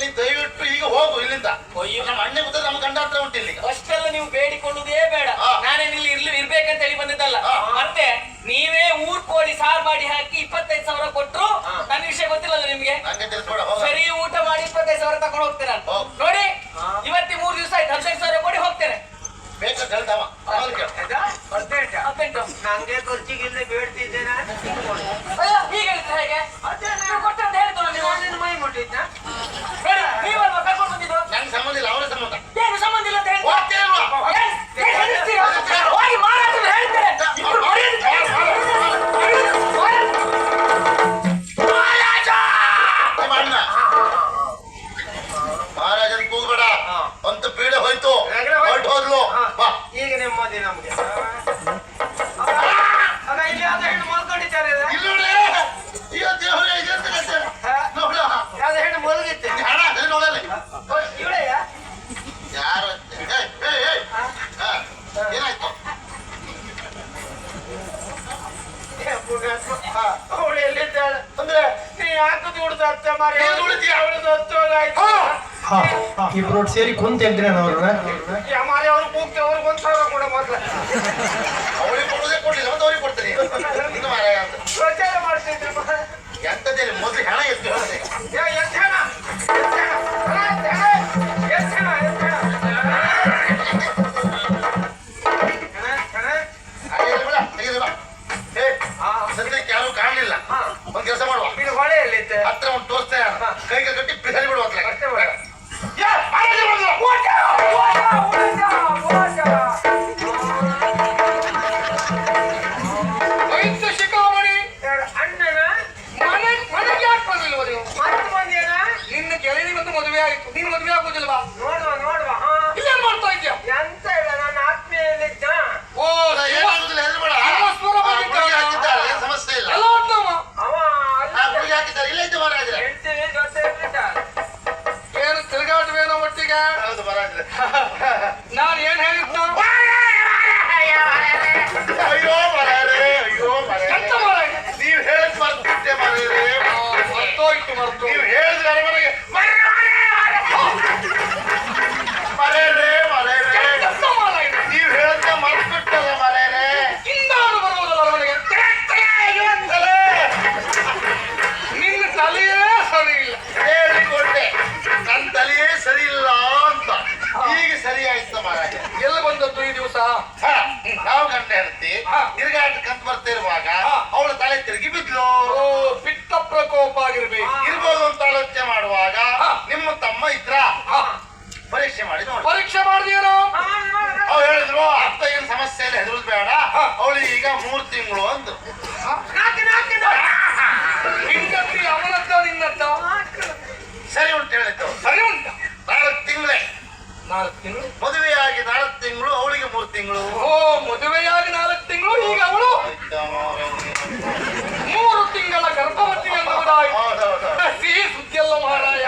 ನೀ ದಯವಿಟ್ಟು ಈಗ ಹೋಗು ಇಲ್ಲಿಂದ. ನಮ್ಮ ಅಣ್ಣೆ ಗೊತ್ತ ನಮ್ಮ ಗಂಡ ಹತ್ರ ಉಂಟು ಇಲ್ಲಿ. ಅಷ್ಟೆಲ್ಲ ನೀವು ಬೇಡಿಕೊಳ್ಳುವುದೇ ಬೇಡ. ನಾನೇನು ಇಲ್ಲಿ ಇರ್ಬೇಕಂತ ಹೇಳಿ ಬಂದಿದ್ದಲ್ಲ. ಮತ್ತೆ ನೀವೇ ಊರ್ ಕೋಳಿ ಸಾರು ಮಾಡಿ ಹಾಕಿ 25,000 ಕೊಟ್ರು ನನ್ನ ವಿಷಯ ಗೊತ್ತಿಲ್ಲಲ್ಲ ನಿಮ್ಗೆ. ಸರಿ ಊಟ ಮಾಡಿ 25,000 ತಗೊಂಡು ಹೋಗ್ತೇನೆ ನೋಡಿ. ಇವತ್ತಿ 3 ದಿವಸ ಆಯ್ತು. 15,000 ಕೊಡಿ ಹೋಗ್ತೇನೆ. ಬೇಕಂತ ಹೇಳ್ತಾವ ನಂಗೆ ಖರ್ಚಿಗಿಲ್ಲ ಬೇಡ್ತಿದ್ದೇನೆ. ಹೀಗೆ ಹೇಳಿದ್ರೆ ಹೇಗೆ? ಕೊಟ್ಟೆ ಅಂತ ಹೇಳ್ತಾರ ನೀವು. ಮೈ ಮುಟ್ಟಿದ್ದ ನೋಡಿ ನೀವಲ್ವಾ ಕರ್ಕೊಂಡು ಬಂದಿದ್ದು? ನಂಗೆ ಸಂಬಂಧ ಇಲ್ಲ, ಅವರ ಸಂಬಂಧ. ಏನು ಸಂಬಂಧ ಇಲ್ಲ ಅಂತ ಹೇಳ್ತಾರೆ. ಮಹಾರಾಜನ್ ಕೂಗ್ಬೇಡ ಅಂತ ಪೀಡೆ ಹೋಯ್ತು, ಹೊರಟು ಹೋದ್ಲು. ಈಗ ನೆಮ್ಮದಿ ನಮ್ಗೆ. ಇಲ್ಲಿ ಯಾವ್ದು ಹೆಣ್ಣು ಮಲ್ಕೊಂಡಿದ್ದಾರೆ. ಯಾವ್ದು ಹೆಣ್ಣು ಮಲಗಿತ್ತೆ ನೋಡಲ್ಲ ಇವಳೆಯ ಯಾರು ಏನಾಯ್ತು? ಅವಳು ಎಲ್ಲಿದ್ದಾಳೆ ಅಂದ್ರೆ ನೀ ಯಾಕೆ ದುಡ್ದು ಅತ್ತೆ ಮಾರಿ ಅವಳದು ಹತ್ತೋಗಾಯ್ತು. ಇಬ್ರು ಸೇರಿ ಕುಂತ ಇದ್ರೆ ಅವ್ರನ್ನ ಮಾರಿ ಅವ್ರು ಕೂಗ್ತೆ ಅವ್ರಿಗೆ 1,000 ಕೂಡ ಮೊದ್ಲ ಅವಳಿಗೆ ಕೊಡೋದೇ ಕೊಡ್ಲಿಲ್ಲ, ಮತ್ತೆ ಅವ್ರಿಗೆ ಕೊಡ್ತೀನಿ. ಯೋಚನೆ ಮಾಡ್ತಿದ್ದೆ ಎಂತದೇಳಿ ಮೊದ್ಲು ಹಣ ಎಷ್ಟು ಹೇಳ್ತೆ. ಸದ್ಯಕ್ಕೆ ಯಾರು ಕಾಣಲಿಲ್ಲ. ಒಂದ್ ಕೆಲಸ ಮಾಡುವ, ಹೊಳೆಯಲ್ಲಿತ್ತೆ ಹತ್ರ ಒಂದು ತೋರಿಸ್ತಾ ಕೈಗೆ ಕಟ್ಟಿ ಬಿಸಾಡಿ ಬಿಡುವ. ಶಿಖಾಮಣಿ ಅಣ್ಣನ ಮನೆಗೆ ಯಾಕೆ ಬಂದಿಲ್ವ ನೀವು? ಮತ್ತೆ ಬಂದೇನ? ನಿನ್ನ ಗೆಳೆಯನಿಗೆ ಒಂದು ಮದುವೆ ಆಯ್ತು, ನೀನು ಮದುವೆ ಆಗುದಿಲ್ವಾ? ನೋಡುವ ನೋಡುವ. ಇಲ್ಲೇನ್ ಮಾಡ್ತಾ ಇದ್ಯಾ? ಎಂತ ಇಲ್ಲ, ನನ್ನ ಆತ್ಮೀಯಲ್ಲಿದ್ದ. ಓ ಏನಾಗುದಿಲ್ಲ, ಹೆದರ್ಬೇಡ. ಏನ್ ಸಮಸ್ಯೆ ಇಲ್ಲ. ಎಲ್ಲ ಉಂಟಮ್ಮ. ಅವ ಗುಳಿಗೆ ಹಾಕಿದ್ದಾರೆ, ಇಲ್ಲ ಇದ್ದು ಮಹಾರಾಜರೆ. ಹೇಳ್ತೀವಿ ದೊಡ್ಡ ಇರ್ಲಿಲ್ಲ. ಏನು ತಿರುಗಾಟವೇನೋ ಒಟ್ಟಿಗೆ? ಹೌದು ಮಹಾರಾಜರೆ. ನಾನು ಏನ್ ಹೇಳಿದ್ನ? ಅಯ್ಯೋ ಮರಾರೆ, ಅಯ್ಯೋ ಎಂತ ಮರಾರೆ, ಮಾರಾಯ? ನೀವ್ ಹೇಳಿದ್ ಮರ್ತು ಬಿಟ್ಟೆ ಮರಾರೆ. ಮರ್ತೋಯ್ತು ಮರ್ತು. ನೀವ್ ಹೇಳಿದ್ರೆ ಅರಮನೆಗೆ ಎಂತ ಮಾರಾಯ? ನೀವ್ ಹೇಳಿದ್ರೆ ಮರ್ತು ಬಿಟ್ಟಲ್ಲ ಮರಾರೆ. ಇಂದಾರು ಬರುವುದಲ್ಲ ಅರಮನೆಗೆ. ನಿನ್ನ ತಲೆಯೇ ಸರಿ ಇಲ್ಲ. ಹೇಳಿಕೊಂಡೆ ನನ್ ತಲೆಯೇ ಸರಿ ಇಲ್ಲ ಅಂತ. ಈಗ ಸರಿ ಆಯ್ತು ಮಹಾರಾಜ. ಎಲ್ಲಿ ಬಂದದ್ದು ಈ ದಿವಸ? ನಾವು ಗಂಡ ಹೇಳ್ತಿ ತಿರುಗಾಟಕ್ಕಂತ ಬರ್ತಿರುವಾಗ ಅವಳ ತಲೆ ತಿರುಗಿ ಬಿದ್ಲು. ಓ ಪಿತ್ತ ಪ್ರಕೋಪ ಆಗಿರ್ಬೇಕು. ಇರ್ಬೋದು ಅಂತ ಆಲೋಚನೆ ಮಾಡುವಾಗ ನಿಮ್ಮ ತಮ್ಮ ಇದ್ರ ಪರೀಕ್ಷೆ ಮಾಡಿ ನೋಡಿ. ಪರೀಕ್ಷೆ ಮಾಡಿದೇನೋ? ಅವ್ರು ಹೇಳಿದ್ರು ಅತ್ತ ಏನ್ ಸಮಸ್ಯೆ ಇಲ್ಲ, ಹೆದರುದು ಬೇಡ, ಅವಳು ಈಗ 3 ತಿಂಗಳು ಅಂದ್ರು. ನಿನ್ನತ್ತಿ ಅವನದ್ದ ನಿನ್ನದ್ದ? ಸರಿ ಉಂಟು ಹೇಳಿದ್ದು. ಸರಿ ಉಂಟ. 4 ತಿಂಗಳೇ. 4 ತಿಂಗಳು ಮದುವೆಯಾಗಿ 4 ತಿಂಗಳು, ಅವಳಿಗೆ 3 ತಿಂಗಳು. ಓ ಮದುವೆಯಾಗಿ 4 ತಿಂಗಳು, ಈಗ ಅವಳು 3 ತಿಂಗಳ ಗರ್ಭವತಿ ಅನ್ನುವುದಾಯ್ತು. ಸಿಹಿ ಸುದ್ದಿಯಲ್ಲ ಮಹಾರಾಯ.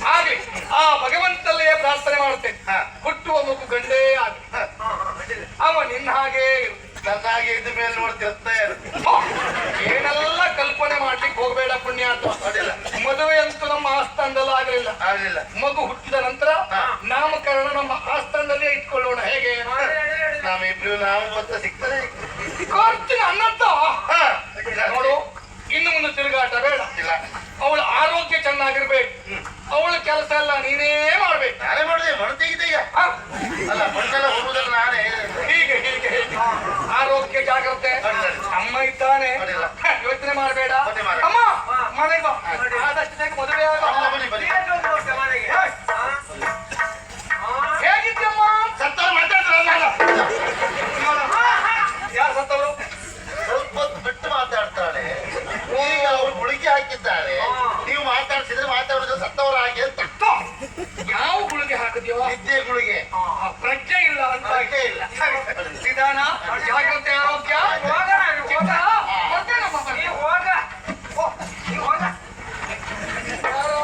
ಹಾಗೆ ಆ ಭಗವಂತಲ್ಲೇ ಪ್ರಾರ್ಥನೆ ಮಾಡುತ್ತೇನೆ, ಹುಟ್ಟುವ ಮಗು ಗಂಡೇ ಆಗಿ ಅವ ನಿನ್ನ ಹಾಗೆ ಚೆನ್ನಾಗಿ ಇದ್ದ ಮೇಲೆ ನೋಡ್ತಿರ್ತಾ ಏನೆಲ್ಲ ಕಲ್ಪನೆ ಮಾಡ್ಲಿಕ್ಕೆ ಹೋಗ್ಬೇಡ ಪುಣ್ಯಾತ್ಮ. ಮದುವೆ ಅಂತೂ ನಮ್ಮ ಆಸ್ಥಾನದಲ್ಲಿ ಆಗಲಿಲ್ಲ. ಮಗು ಹುಟ್ಟಿದ ನಂತರ ನಾಮಕರಣ ನಮ್ಮ ಆಸ್ಥಾನದಲ್ಲೇ ಇಟ್ಕೊಳ್ಳೋಣ. ಹೇಗೆ? ನಾವಿಬ್ರು ನಾವು ಗೊತ್ತ ಸಿಗ್ತದೆ ಕೊಡ್ತೀನಿ ಅನ್ನತ್ತ. ನೋಡು, ಇನ್ನು ಮುಂದೆ ತಿರುಗಾಟ ಬೇಡ. ಅವಳ ಆರೋಗ್ಯ ಚೆನ್ನಾಗಿರ್ಬೇಕು. ಅವಳ ಕೆಲಸ ಎಲ್ಲ ನೀನೇ ಮಾಡ್ಬೇಕು. ನಾನೇ ಮಾಡಿದೆ, ಮಣ್ಣು ತೆಗಿದೀಗ ಅಲ್ಲ, ಮಣ್ಣೆಲ್ಲ ಹೋಗುದಲ್ಲ ನಾನೇ. ಹೀಗೆ ಹೀಗೆ ಆರೋಗ್ಯ ಜಾಗ್ರತೆ. ಅಮ್ಮ ಇದ್ದಾನೆ, ಯೋಚನೆ ಮಾಡಬೇಡ. ಅಮ್ಮ ಮನೆಗೆ ಬಾ, ಆದಷ್ಟು ಬೇಗ ಮದುವೆ ಆಗ. ಹೇಗಿದ್ಯಮ್ಮ? ಸತ್ತವ್ರು ಮಾತಾಡ್ತಾರಲ್ಲ, ಯಾರು ಸತ್ತವರು? ಸ್ವಲ್ಪ ಹೊತ್ತು ಬಿಟ್ಟು ಮಾತಾಡ್ತಾಳೆ. ಈಗ ಅವ್ರು ಗುಳಿಗೆ ಹಾಕಿದ್ದಾರೆ, ನೀವು ಮಾತಾಡ್ಸಿದ್ರೆ ಮಾತಾಡೋದು ಸತ್ತವರ ಹಾಗೆ ಅಂತ. ಯಾವ ಗುಳಿಗೆ ಹಾಕಿದ್ಯೋ? ನಿದ್ದೆ ಗುಳಿಗೆ. ಪ್ರಜ್ಞೆ ಇಲ್ಲ ಅಂತ. ಹಾಗೆ ಇಲ್ಲ. ನಿಧಾನ, ಜಾಗ್ರತೆ, ಆರೋಗ್ಯ. ಬರ್ತೇನಮ್ಮ, ಬರ್ತೇನೆ. ಹೋಗ ಯಾರೋ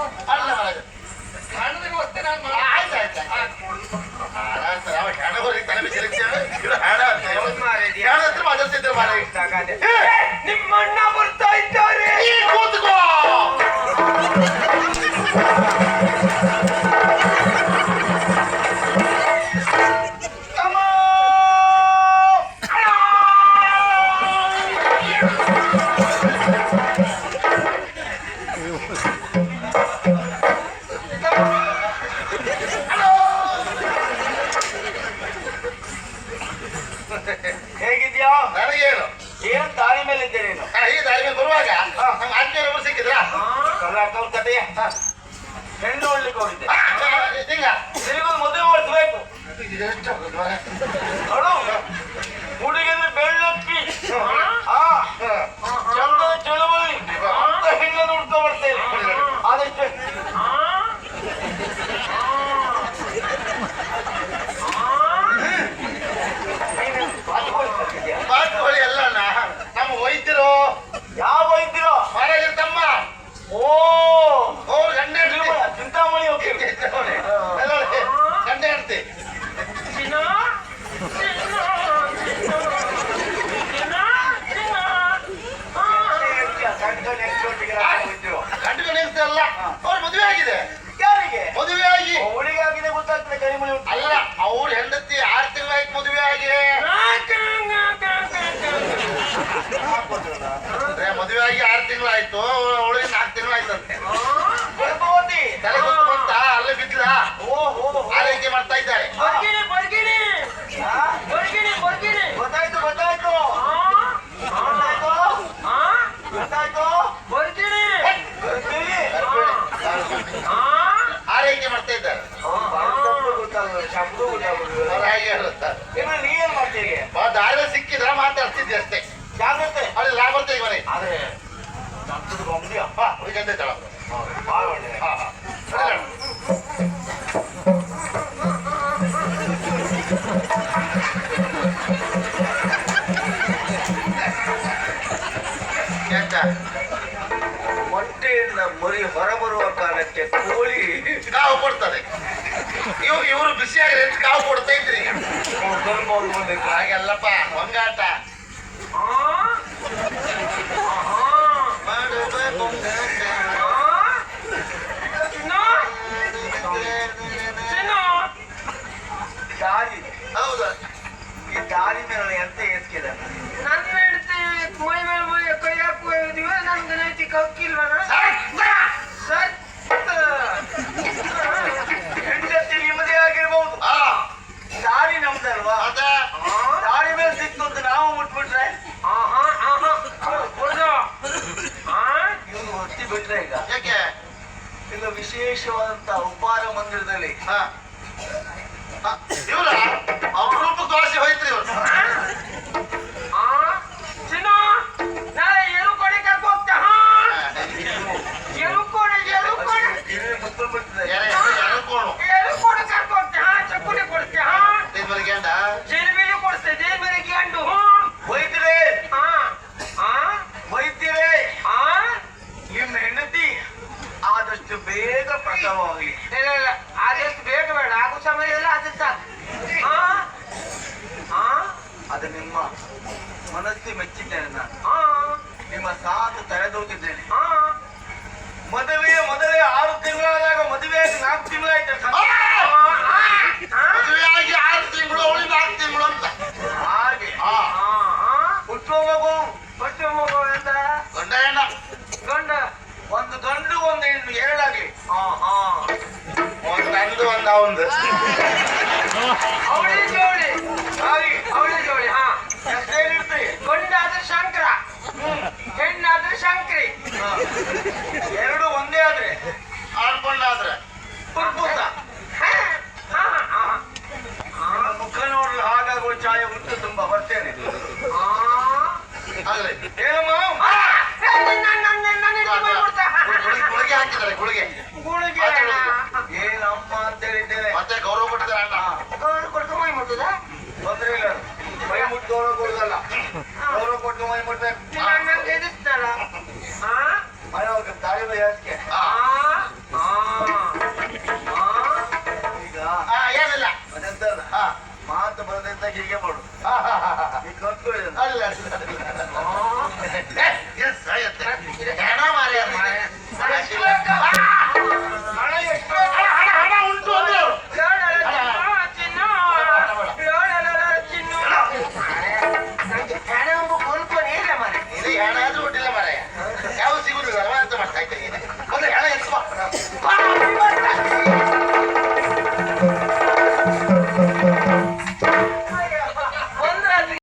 ಅದೇ ಹೆಣ್ಣು ನೋಡ್ಲಿಕ್ಕೆ ಹೋಗಿದ್ದೆ. ಈಗ ನಿನಗೊಂದು ಮದುವೆ ಮಾಡಿಸ್ಬೇಕು. ಎಷ್ಟು ನೋಡು, ಹುಡುಗಿದ್ರೆ ಬೆಳ್ಳಕ್ಕಿ, ಚಂದದ ಚಳುವಳಿ ಅಂತ ಹೆಣ್ಣನ್ನು ಹುಡ್ಕೊ ಬರ್ತೇನೆ. ಆದಷ್ಟೇ ಬಾತ್ಕೋಳಿ ಅಲ್ಲ ನಮ್ಮ ವೈದ್ಯರು. ಯಾವ ವೈದ್ಯರು? ಮಹಾರಾಜರ ತಮ್ಮ. ಓ ಅವ್ರು ಗಂಡ ಹೆಂಡ್ತಿ. ಚಿಂತಾಮಣಿ ಹೋಗಿ ಗಂಡ ಹೆಂಡ್ತಿ. ಗಂಡು ಹೆಂಡ್ತಿ ಅಲ್ಲ, ಅವ್ರ ಮದುವೆ ಆಗಿದೆ. ಯಾರಿಗೆ ಮದುವೆ ಆಗಿ ಹುಡುಗಿ ಆಗಿದೆ ಗೊತ್ತಾಗ್ತದೆ. ಕರಿಮಣಿ ಉಂಟು ಅಲ್ಲ, ಅವ್ರ ಹೆಂಡತಿ 6 ತಿಂಗಳಾಯ್ತು ಮದುವೆ ಆಗಿ. ಮದುವೆ ಆಗಿ 6 ತಿಂಗಳಾಯ್ತು, ಅವಳಿಗೆ 4 ತಿಂಗಳಾಯ್ತಂತೆ. ಗರ್ಭವತಿ. ತಲೆ ಗೊತ್ತು ಬಂತ, ಅಲ್ಲೇ ಬಿದ್ಲ. ಓಹೋ, ಆರೈಕೆ ಮಾಡ್ತಾ ಇದ್ದಾರೆ. ಗೊತ್ತಾಯ್ತು ಗೊತ್ತಾಯ್ತು ಗೊತ್ತಾಯ್ತು. ಬರ್ತೀನಿ. ಆರೈಕೆ ಮಾಡ್ತಾ ಇದ್ದಾರೆ. ಶಬ್ದ ಗೊತ್ತಾಗೋದು. ಅವ್ರು ಹಾಗೆ ಹೇಳುತ್ತಾರೆ. ಇನ್ನು ನೀ ಏನ್ ಮಾಡ್ತೀರಿ? ದಾರಿ ಸಿಕ್ಕಿದ್ರ ಮಾತಾಡ್ತಿದ್ದೆ ಅಷ್ಟೇ. ಜಾಗ್ರತೆ. ಅಲ್ಲಿ ಲಾಭ ಬರ್ತೇವೆ ಮನೆ. ಆದ್ರೆ ಶಬ್ದದ ಗೊಂಬಿ ಹುಡುಗಂತೆ ತಳ. ಭಾಳ ಒಳ್ಳೆ. ಎಂತ ಮೊಟ್ಟೆಯಿಂದ ಮರಿ ಹೊರಬರುವ ಕಾಲಕ್ಕೆ ಕೋಳಿ ಕಾವು ಕೊಡ್ತದೆ. ಇವರು ಬಿಸಿಯಾಗ್ರೆ ಅಂತ ಕಾವು ಕೊಡ್ತಾ ಇದ್ರಿ. ಹಾಗೆಲ್ಲಪ್ಪ, ಹೊಂಗಾಟ. ದಾರಿ. ಹೌದು. ಈ ದಾರಿ ಮೇಲೆ ಎಂತ ಎಸ್ಕಿದ? ನನ್ನ ಹೆಂಡತಿ ಮೈ ಮೇಲೆ ಮೈ ಕೈ ಹಾಕುವ ನನ್ಗೆ ನೈತಿ ಕಕ್ಕಿಲ್ವನ ಸರ್. ಹೆಂಡತಿ ನಿಮ್ಮದೇ ಆಗಿರ್ಬಹುದು, ದಾರಿ ನಮ್ದಲ್ವಾ? ದಾರಿ ಮೇಲೆ ಸಿಕ್ತು ಅಂತ ನಾವು ಮುಟ್ಬಿಟ್ರೆ ಇವ್ನು ಹೊತ್ತಿ ಬಿಟ್ರೆ ಈಗ ಯಾಕೆ? ಈಗ ವಿಶೇಷವಾದಂತ ಉಪಹಾರ ಮಂದಿರದಲ್ಲಿ ಇವ್ರ ಅಪರೂಪ ದೋಸೆ ಹೋಯ್ತ್ರಿ ಇವ್ರು. ಚಿನ್ನ ನಾಳೆ ಎರುಕೋಣೆ ಕರ್ಕೊ ಹೋಗ್ತಾ. ಎರುಕೋಣೆ ಎರುಕೋಣೆ ಕರ್ಕೊ ಹೋಗ್ತಾ. ಚಕ್ಕುಲಿ ಕೊಡ್ತೆ. ಗಂಡ ಜಿಲೇಬಿಲಿ ಕೊಡ್ತೆ. ಜಿಲೇಬಿಲಿ ಗಂಡು ವೈದ್ಯರೇ, ವೈದ್ಯರೇ, ನಿಮ್ಮ ಹೆಂಡತಿ ಆದಷ್ಟು ಬೇಗ ಪ್ರಸವವಾಗಲಿ. ಇಲ್ಲ ಆದಷ್ಟು ಬೇಗ ಬೇಡ, ಆಗೋ ಸಮಯದಲ್ಲಿ ಆದಷ್ಟು ಸಾಕು. ಅದು ನಿಮ್ಮ ಮನಸ್ಸು ಮೆಚ್ಚಿದ್ದೇನೆ. ನಾನು ನಿಮ್ಮ ಸಾಥ್ ತಡೆದೋಗಿದ್ದೇನೆ. ಮದುವೆಯ ಮೊದಲೇ 6 ತಿಂಗಳಾದಾಗ ಮದುವೆಯಾಗಿ 4 ತಿಂಗಳಾಯ್ತು. ಮದುವೆಯಾಗಿ 6 ತಿಂಗಳು, ಅವಳಿಗೆ 4 ತಿಂಗಳು ಅಂತ. ಹಾಗೆ ಹುಟ್ಟುವ ಮಗು ಹೊಟ್ಟೆ ಮಗು ಎಂತ ಗಂಡ ಹೆಣ್ಣ. ಗಂಡ ಒಂದು ಗಂಡು ಒಂದು ಹೆಣ್ಣು ಎರಡಾಗ್ಲಿ. ಒಂದು ನಂದು ಒಂದು ಅವಂದು. ಅವಳಿ ಜೋಳಿ. ಹಾಗೆ ಅವಳಿ ಜೋಳಿ. ಎಷ್ಟೇನಿರ್ತೀವಿ? ಗಂಡಾದ್ರೆ ಶಂಕರ, ಹೆಣ್ಣಾದ್ರೆ ಶಂಕರಿ. ಎರಡು ಒಂದೇ ಆದ್ರೆ ಆಡ್ಕೊಂಡಾದ್ರೆ ಪುರ್ಪುತ. ನಿಮ್ಮ ಮುಖ ನೋಡಲು ಹಾಗಾಗುವ ಛಾಯೆ ಉಂಟು. ತುಂಬಾ ಬರ್ತೇನೆ. ಆಗ್ಲಿ. ಏನಮ್ಮ? ಗುಳಿಗೆ ಹಾಕಿದ್ದಾರೆ, ಗುಳಿಗೆ. ಏನಮ್ಮ ಅಂತ ಹೇಳಿದ್ದೇನೆ. ಮತ್ತೆ ಗೌರವ ಕೊಟ್ಟಿದ್ದಾರೆ ಅಣ್ಣ. ಕೊಡ್ತು ಮೈ ಮುಟ್ಟುದ. ತೊಂದ್ರೆ ಇಲ್ಲ, ಮೈ ಮುಟ್ಟು ಗೌರವ ಕೊಡುದಲ್ಲ, ಗೌರವ ಕೊಟ್ಟು ಮೈ ಮುಟ್ಬೇಕು. ನಂಗೆ ಎದುರ್ತಾರ. ಅವ್ರಿಗೆ ದಾರಿ ಬೈ ಹಾಕಿ.